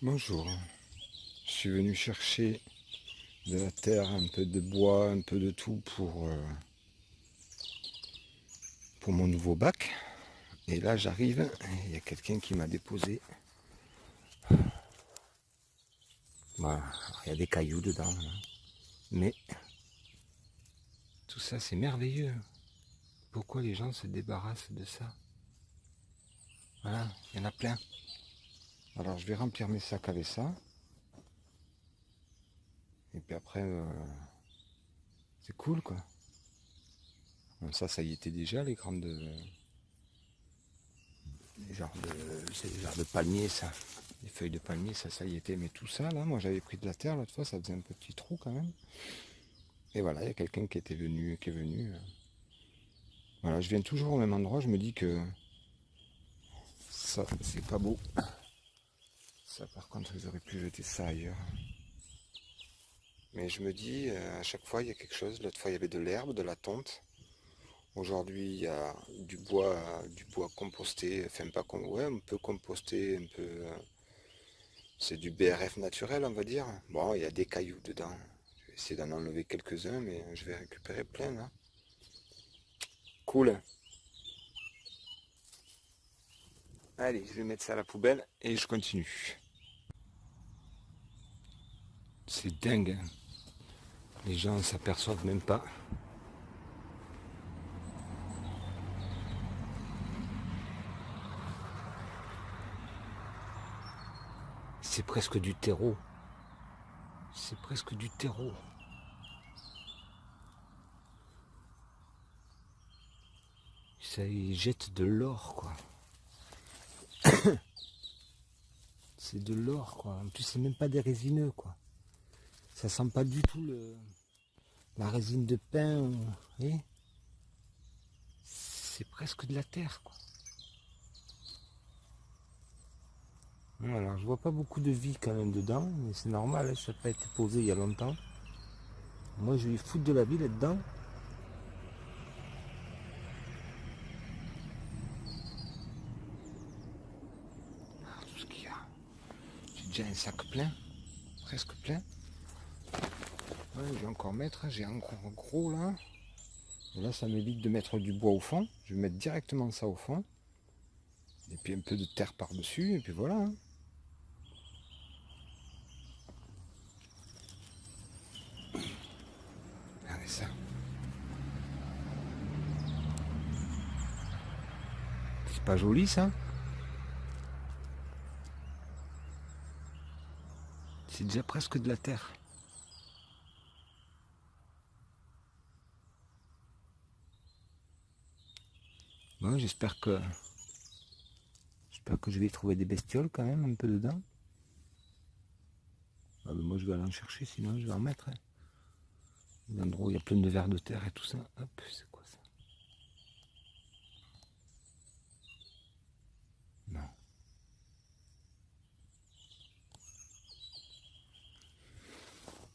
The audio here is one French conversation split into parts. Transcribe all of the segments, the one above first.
Bonjour, je suis venu chercher de la terre, un peu de bois, un peu de tout pour mon nouveau bac. Et là j'arrive, il y a quelqu'un qui m'a déposé. Voilà, il y a des cailloux dedans, là. Mais tout ça c'est merveilleux. Pourquoi les gens se débarrassent de ça? Voilà, il y en a plein. Alors je vais remplir mes sacs avec ça. Et puis après, c'est cool quoi. Bon, ça y était déjà, les grandes... c'est les genres de palmier, ça. Les feuilles de palmier, ça y était. Mais tout ça, là, moi j'avais pris de la terre l'autre fois, ça faisait un petit trou quand même. Et voilà, il y a quelqu'un qui était venu, qui est venu. Voilà, je viens toujours au même endroit, je me dis que ça, c'est pas beau. Ça, par contre, ils auraient pu jeter ça ailleurs. Mais je me dis, à chaque fois, il y a quelque chose. L'autre fois, il y avait de l'herbe, de la tonte. Aujourd'hui, il y a du bois composté. Enfin, pas com ouais, on peut composter un peu. C'est du BRF naturel, on va dire. Bon, il y a des cailloux dedans. Je vais essayer d'en enlever quelques-uns, mais je vais récupérer plein là. Cool. Allez, je vais mettre ça à la poubelle et je continue. C'est dingue, hein. Les gens ne s'aperçoivent même pas. C'est presque du terreau. C'est presque du terreau. Ça y jette de l'or, quoi. C'est de l'or, quoi. En plus, c'est même pas des résineux, quoi. Ça sent pas du tout la résine de pin. Vous voyez, c'est presque de la terre, quoi. Bon, alors, je vois pas beaucoup de vie quand même dedans, mais c'est normal, hein, ça n'a pas été posé il y a longtemps. Moi, je vais foutre de la vie là-dedans. Ah, tout ce qu'il y a. J'ai déjà un sac plein, presque plein. Ouais, je vais encore mettre, j'ai encore gros là. Et là, ça m'évite de mettre du bois au fond. Je vais mettre directement ça au fond. Et puis un peu de terre par-dessus, et puis voilà, hein. Regardez ça. C'est pas joli ça? C'est déjà presque de la terre. Bon, j'espère que je vais trouver des bestioles quand même un peu dedans. Ah, ben moi je vais aller en chercher, sinon je vais en mettre, hein. L'endroit où il y a plein de vers de terre et tout ça. Hop, c'est quoi ça? Non.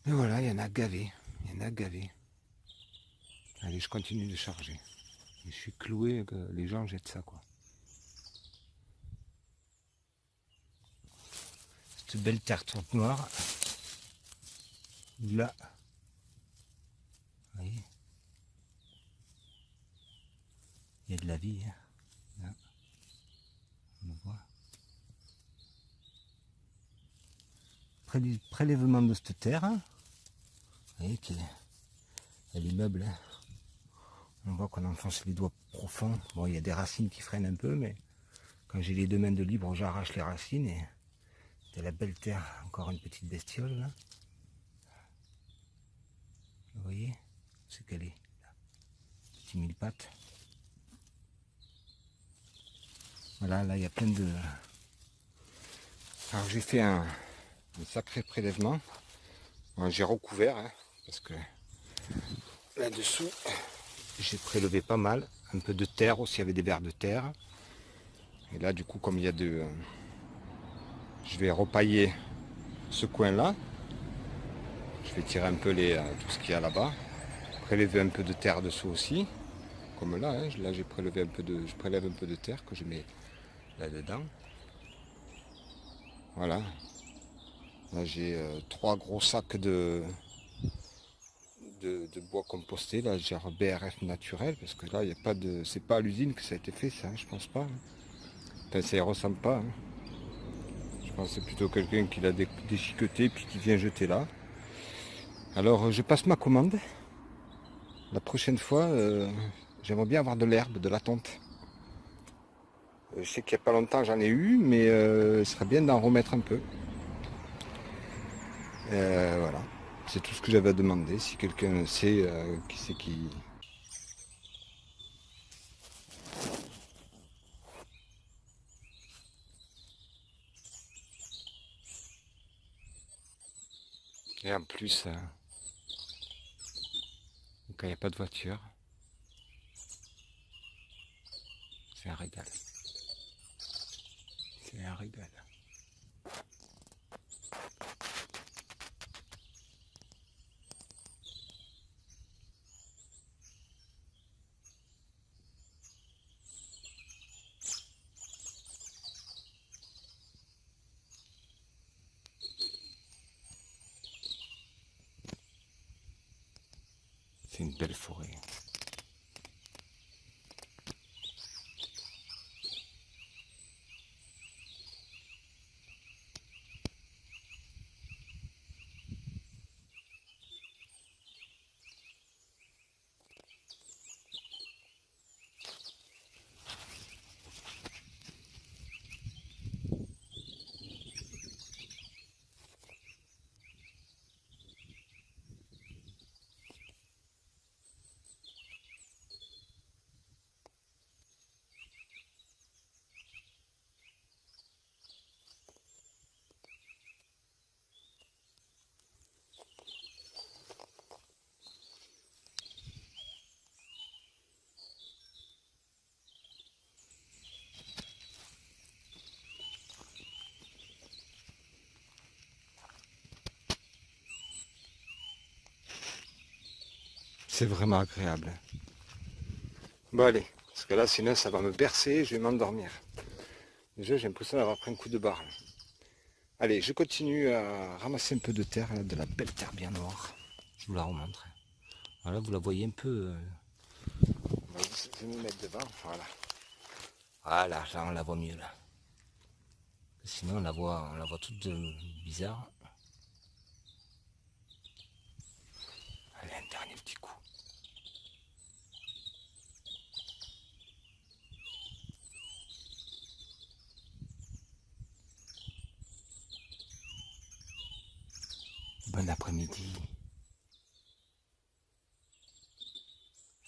Et voilà, il y en a gavé. Il y en a gavé. Allez, je continue de charger. Et je suis cloué que les gens jettent ça, quoi. Cette belle terre toute noire. Là. Vous voyez, il y a de la vie, hein. Là, on le voit. Après du prélèvement de cette terre, hein, vous voyez qu'il y a l'immeuble, hein. On voit qu'on enfonce les doigts profonds. Bon, il y a des racines qui freinent un peu, mais quand j'ai les deux mains de libre, j'arrache les racines et de la belle terre. Encore une petite bestiole, là. Vous voyez? C'est qu'elle est là. Petit mille pattes. Voilà, là, il y a plein de... Alors, j'ai fait un sacré prélèvement. Bon, j'ai recouvert, hein, parce que là-dessous, j'ai prélevé pas mal. Un peu de terre aussi, il y avait des vers de terre. Et là, du coup, comme il y a de... je vais repailler ce coin-là. Je vais tirer un peu tout ce qu'il y a là-bas. Prélever un peu de terre dessous aussi. Comme là, hein. Là j'ai prélevé un peu de. Je prélève un peu de terre que je mets là-dedans. Voilà. Là j'ai 3 gros sacs de bois composté, là genre BRF naturel, parce que là il y a pas de. C'est pas à l'usine que ça a été fait ça, hein, je pense pas, hein. Enfin, ça y ressemble pas, hein. Je pense que c'est plutôt quelqu'un qui l'a déchiqueté puis qui vient jeter là. Alors je passe ma commande. La prochaine fois, j'aimerais bien avoir de l'herbe, de la tonte. Je sais qu'il n'y a pas longtemps j'en ai eu, mais ce serait bien d'en remettre un peu. Voilà. C'est tout ce que j'avais à demander. Si quelqu'un sait qui c'est qui. Et en plus, quand il n'y a pas de voiture, c'est un régal. C'est un régal. C'est une belle forêt. C'est vraiment agréable. Bon allez, parce que là sinon ça va me bercer, je vais m'endormir. Déjà j'ai l'impression d'avoir pris un coup de barre. Allez, je continue à ramasser un peu de terre, là, de la belle terre bien noire. Je vous la remontre. Voilà, vous la voyez un peu. Je vais me mettre devant, voilà. Voilà, là on la voit mieux là. Sinon on la voit toute bizarre. Allez, un dernier petit coup. Bon après-midi.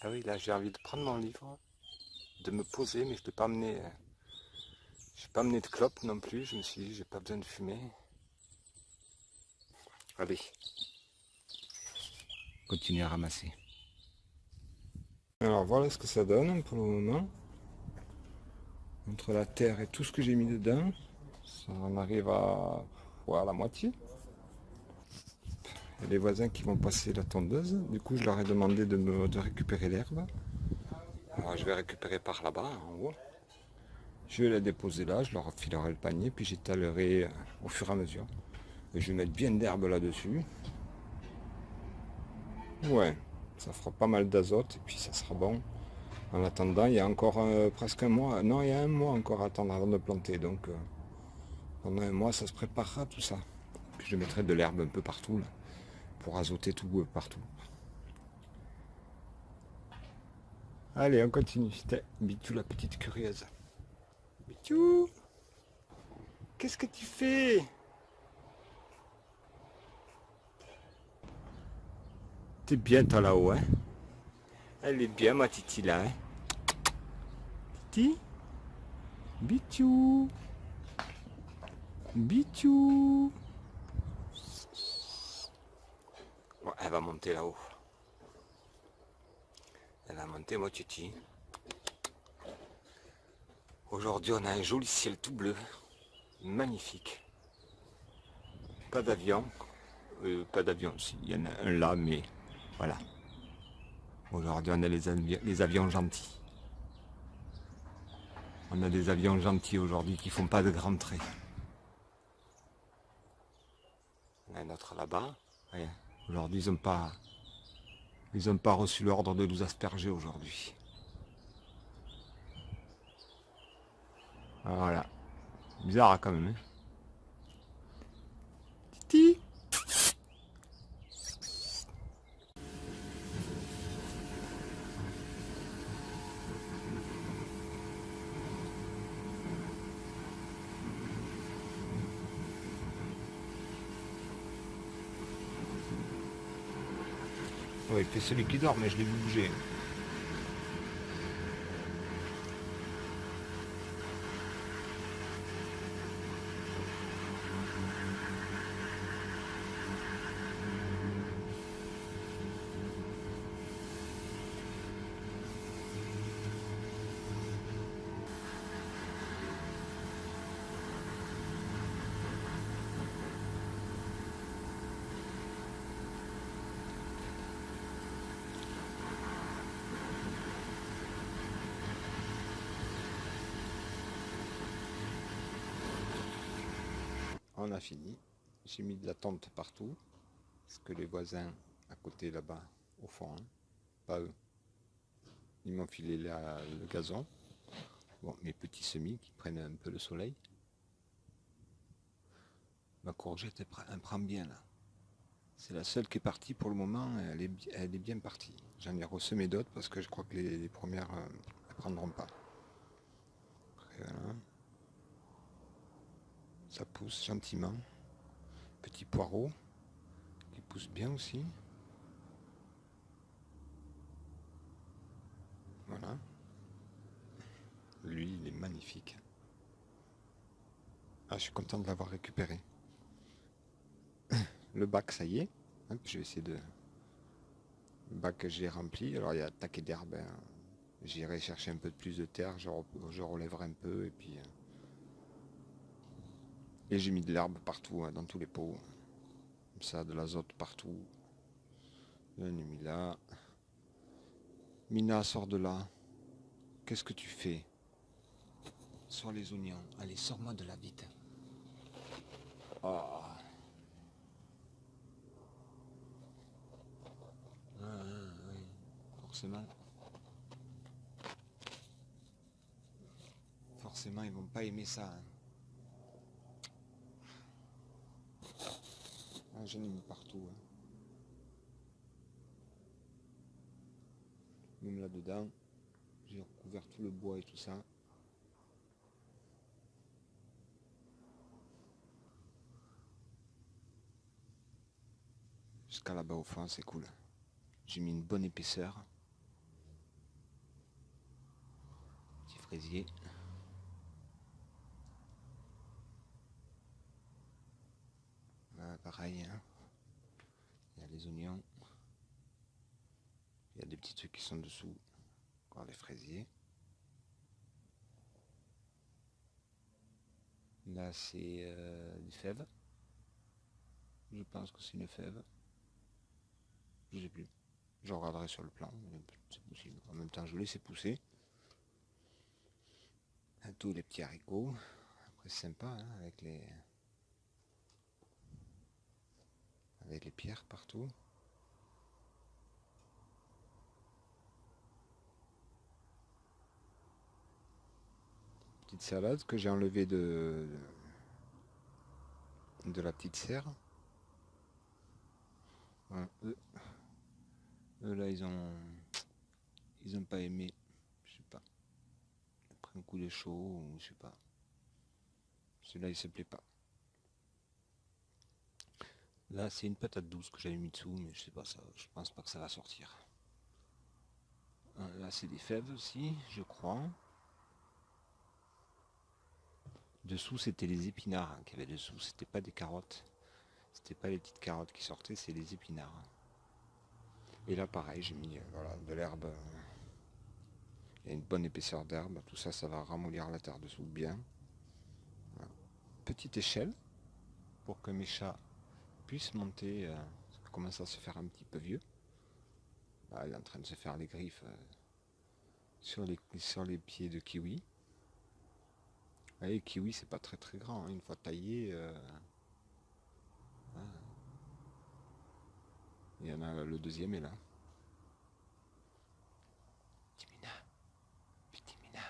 Ah oui, là j'ai envie de prendre mon livre, de me poser, mais je ne l'ai pas amené. J'ai pas amené de clope non plus, je me suis dit j'ai pas besoin de fumer. Allez, continuer à ramasser. Alors voilà ce que ça donne pour le moment. Entre la terre et tout ce que j'ai mis dedans, ça en arrive à la moitié. Il y a les voisins qui vont passer la tondeuse, du coup je leur ai demandé de récupérer l'herbe. Alors je vais récupérer par là-bas, en haut. Je vais la déposer là, je leur filerai le panier, puis j'étalerai au fur et à mesure. Et je vais mettre bien d'herbe là-dessus. Ouais, ça fera pas mal d'azote et puis ça sera bon. En attendant, il y a encore presque un mois. Non, il y a un mois encore à attendre avant de planter. Donc pendant un mois, ça se préparera tout ça. Puis je mettrai de l'herbe un peu partout là, pour azoter tout partout. Allez, on continue. C'était Bitou la petite curieuse. Bitou, qu'est-ce que tu fais? T'es bien toi là-haut, hein? Elle est bien ma titi là, hein? Titi? Bitou? Bitou? Bon, elle va monter là-haut. Elle va monter, moi titi. Aujourd'hui, on a un joli ciel tout bleu. Magnifique. Pas d'avion. Pas d'avion, il y en a un là, mais voilà. Aujourd'hui, on a les avions gentils. On a des avions gentils aujourd'hui qui font pas de grands traits. On a un autre là-bas. Ouais. Aujourd'hui, ils ont pas reçu l'ordre de nous asperger aujourd'hui. Voilà. Bizarre hein, quand même. Hein. Titi. Oui, c'est celui qui dort, mais je l'ai vu bouger. On a fini. J'ai mis de la tente partout. Parce que les voisins à côté là-bas, au fond, hein, pas eux, ils m'ont filé le gazon. Bon, mes petits semis qui prennent un peu le soleil. Ma courgette, elle prend bien là. C'est la seule qui est partie pour le moment, elle est bien partie. J'en ai ressemé d'autres parce que je crois que les premières ne prendront pas. Après, voilà. Ça pousse gentiment. Petit poireau qui pousse bien aussi. Voilà. Lui, il est magnifique. Ah, je suis content de l'avoir récupéré. Le bac, ça y est. Hein, je vais essayer de... Le bac que j'ai rempli. Alors, il y a taquet d'herbe. Hein. J'irai chercher un peu de plus de terre. Je relèverai un peu. Et puis... Et j'ai mis de l'herbe partout, hein, dans tous les pots. Comme ça, de l'azote partout. J'en ai mis là. Mina, sors de là. Qu'est-ce que tu fais? Sors les oignons. Allez, sors-moi de là vite. Oh. Oui, forcément. Forcément, ils vont pas aimer ça. Hein. Ah, j'en ai mis partout. Hein. Même là-dedans, j'ai recouvert tout le bois et tout ça. Jusqu'à là-bas au fond, c'est cool. J'ai mis une bonne épaisseur. Petit fraisier. Là, pareil. Hein. Il y a les oignons. Il y a des petits trucs qui sont dessous. Encore les fraisiers. Là, c'est des fèves. Je pense que c'est une fève. Je sais plus. Je regarderai sur le plan. C'est possible. En même temps, je laisse pousser. Tous les petits haricots. Après, c'est sympa hein, avec les pierres partout. Petite salade que j'ai enlevée de la petite serre. Voilà. Eux, là, ils ont pas aimé. Je sais pas. Après un coup de chaud ou je sais pas. Celui-là, il se plaît pas. Là, c'est une patate douce que j'avais mis dessous, mais je sais pas ça. Je pense pas que ça va sortir. Là, c'est des fèves aussi, je crois. Dessous, c'était les épinards hein, qu'il y avait dessous. C'était pas des carottes. C'était pas les petites carottes qui sortaient, c'est les épinards. Et là, pareil, j'ai mis voilà, de l'herbe. Il y a une bonne épaisseur d'herbe. Tout ça, ça va ramollir la terre dessous bien. Voilà. Petite échelle pour que mes chats puissent monter. Ça commence à se faire un petit peu vieux. Là, il est en train de se faire les griffes sur les pieds de kiwi. Vous voyez, kiwi, c'est pas très très grand. Hein. Une fois taillé, Il y en a le deuxième est là. Timina, petit Mina.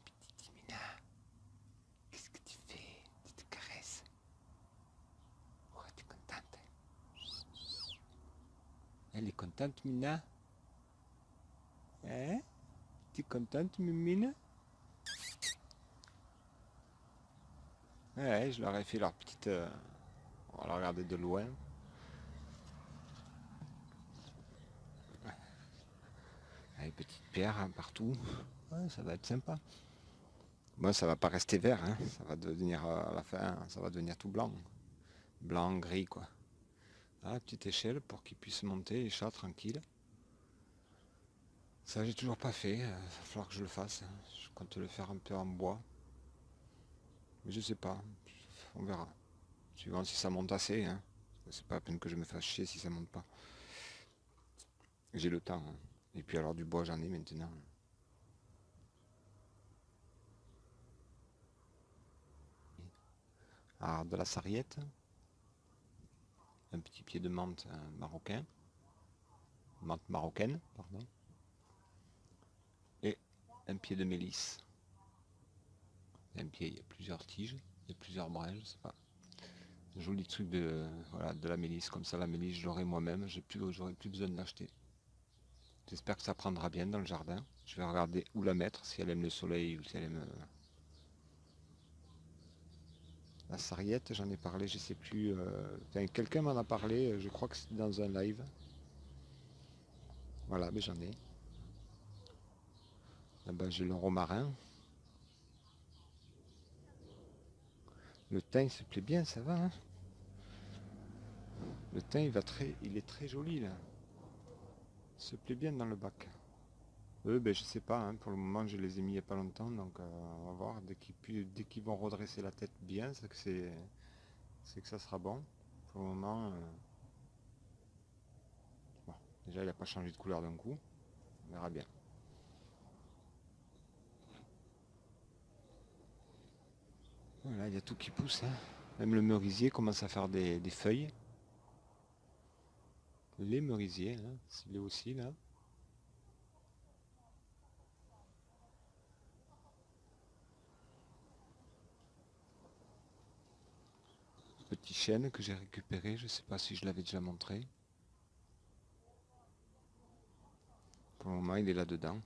Petit Timina, qu'est-ce que tu fais? Tu te caresses? Oh, tu es contente? Elle est contente, Mina? Hein? Tu es contente, Mimine? Ouais, je leur ai fait leur petite... on va la regarder de loin. Avec petite pierre hein, partout. Ouais, ça va être sympa. Bon, ça va pas rester vert, hein. Ça va devenir à la fin, ça va devenir tout blanc. Blanc, gris, quoi. Ah, petite échelle pour qu'ils puissent monter les chats tranquilles. Ça, j'ai toujours pas fait. Il va falloir que je le fasse. Je compte le faire un peu en bois. Mais je sais pas. On verra. Suivant si ça monte assez. Hein. C'est pas la peine que je me fasse chier si ça monte pas. J'ai le temps. Hein. Et puis alors du bois, j'en ai maintenant. Alors de la sarriette. Un petit pied de menthe marocain. Menthe marocaine, pardon. Et un pied de mélisse. Un pied, il y a plusieurs tiges, il y a plusieurs brins, je sais pas. Un joli truc de, voilà, de la mélisse, comme ça la mélisse je l'aurai moi-même, j'aurai plus besoin de l'acheter. J'espère que ça prendra bien dans le jardin. Je vais regarder où la mettre, si elle aime le soleil ou si elle aime... La sarriette, j'en ai parlé, je sais plus... Enfin, quelqu'un m'en a parlé, je crois que c'était dans un live. Voilà, mais j'en ai. Là-bas j'ai le romarin. Le thym il se plaît bien, ça va, hein. Le thym il est très joli là. Il se plaît bien dans le bac. Eux, ben, je sais pas, hein, pour le moment je les ai mis il n'y a pas longtemps, donc on va voir. Dès qu'ils vont redresser la tête bien, c'est que ça sera bon. Pour le moment, bon, déjà il n'a pas changé de couleur d'un coup, on verra bien. Voilà, il y a tout qui pousse, hein. Même le merisier commence à faire des feuilles. Les merisiers, hein, il est aussi là. Petit chêne que j'ai récupéré, je sais pas si je l'avais déjà montré. Pour le moment il est là-dedans.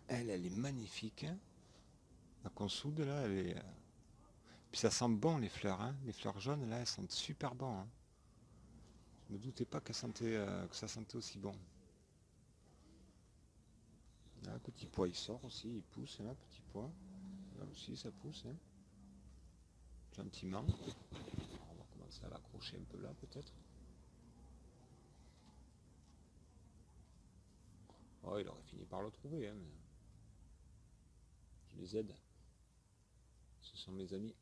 Elle est magnifique, hein. La consoude là, elle est... Puis ça sent bon les fleurs, hein. Les fleurs jaunes là, elles sentent super bon, hein. Je me doutais pas que ça sentait aussi bon. Là, petit pois il sort aussi, il pousse là, petit pois. Là aussi ça pousse, hein. Gentiment. Alors, on va commencer à l'accrocher un peu là peut-être. Oh, il aurait fini par le trouver, hein, mais je les aide. Ce sont mes amis.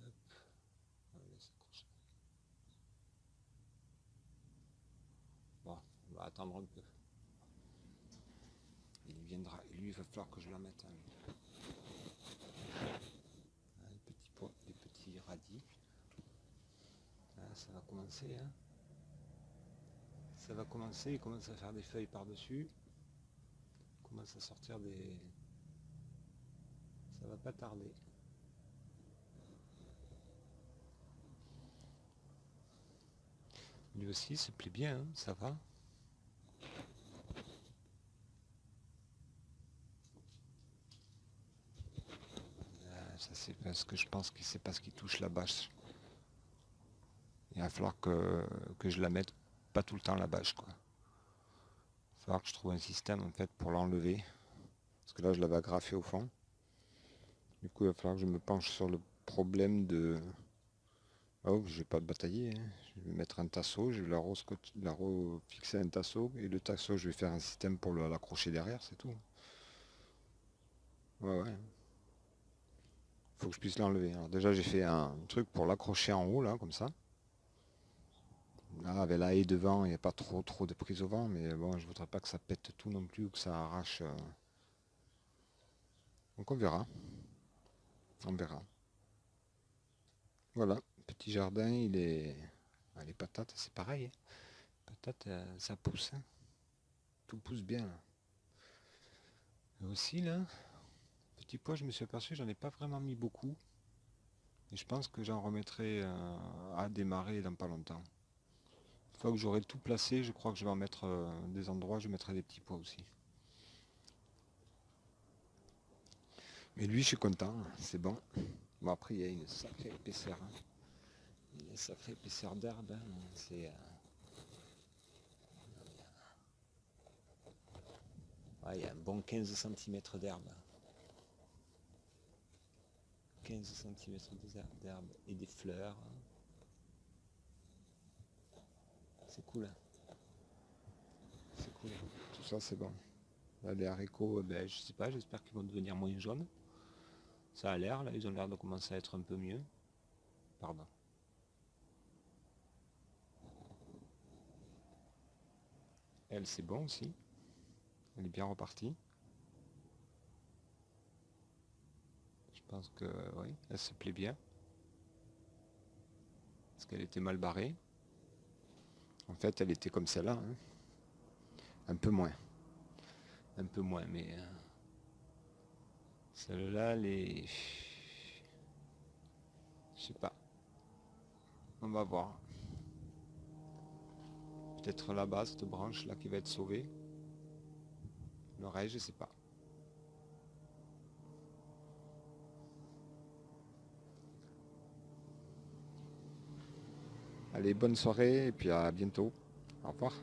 Hop, on va laisser accrocher. Bon, on va attendre un peu. Il viendra. Et lui, il va falloir que je la mette. Hein. Les petits pois, les petits radis. Là, ça va commencer. Hein. Ça va commencer. Il commence à faire des feuilles par-dessus. Il commence à sortir des... Ça va pas tarder. Lui aussi, se plaît bien. Hein, ça va. Ça c'est parce que je pense que c'est parce qu'il touche la bâche. Il va falloir que je la mette pas tout le temps la bâche quoi. Il va falloir que je trouve un système en fait pour l'enlever. Parce que là je l'avais agrafé au fond. Du coup il va falloir que je me penche sur le problème de... Oh, je vais pas batailler. Hein. Je vais mettre un tasseau, je vais la fixer un tasseau. Et le tasseau je vais faire un système pour l'accrocher derrière, c'est tout. Ouais ouais. Faut que je puisse l'enlever. Alors déjà j'ai fait un truc pour l'accrocher en haut là, comme ça. Là, avec la haie devant, il n'y a pas trop de prise au vent, mais bon, je voudrais pas que ça pète tout non plus ou que ça arrache. Donc on verra. On verra. Voilà, petit jardin, il est. Ah, les patates, c'est pareil, hein. Patates, ça pousse, hein. Tout pousse bien là. Et aussi là, petit pois, je me suis aperçu, j'en ai pas vraiment mis beaucoup. Et je pense que j'en remettrai à démarrer dans pas longtemps. Une fois que j'aurai tout placé, je crois que je vais en mettre des endroits, je mettrai des petits pois aussi. Mais lui, je suis content, c'est bon. Bon, après, il y a une sacrée épaisseur, hein. Il y a une sacrée épaisseur d'herbe, hein. Ouais, il y a un bon 15 cm d'herbe. 15 cm d'herbe et des fleurs. C'est cool, hein. C'est cool. Tout ça, c'est bon. Là, les haricots, ben, je sais pas, j'espère qu'ils vont devenir moins jaunes. Ça a l'air, là, ils ont l'air de commencer à être un peu mieux. Pardon. Elle, c'est bon aussi. Elle est bien repartie. Je pense que, oui, elle se plaît bien. Parce qu'elle était mal barrée. En fait, elle était comme celle-là, hein. Un peu moins. Un peu moins, mais celle-là, les... Je sais pas. On va voir. Peut-être là-bas, cette branche-là qui va être sauvée. L'oreille, je sais pas. Allez, bonne soirée et puis à bientôt. Au revoir.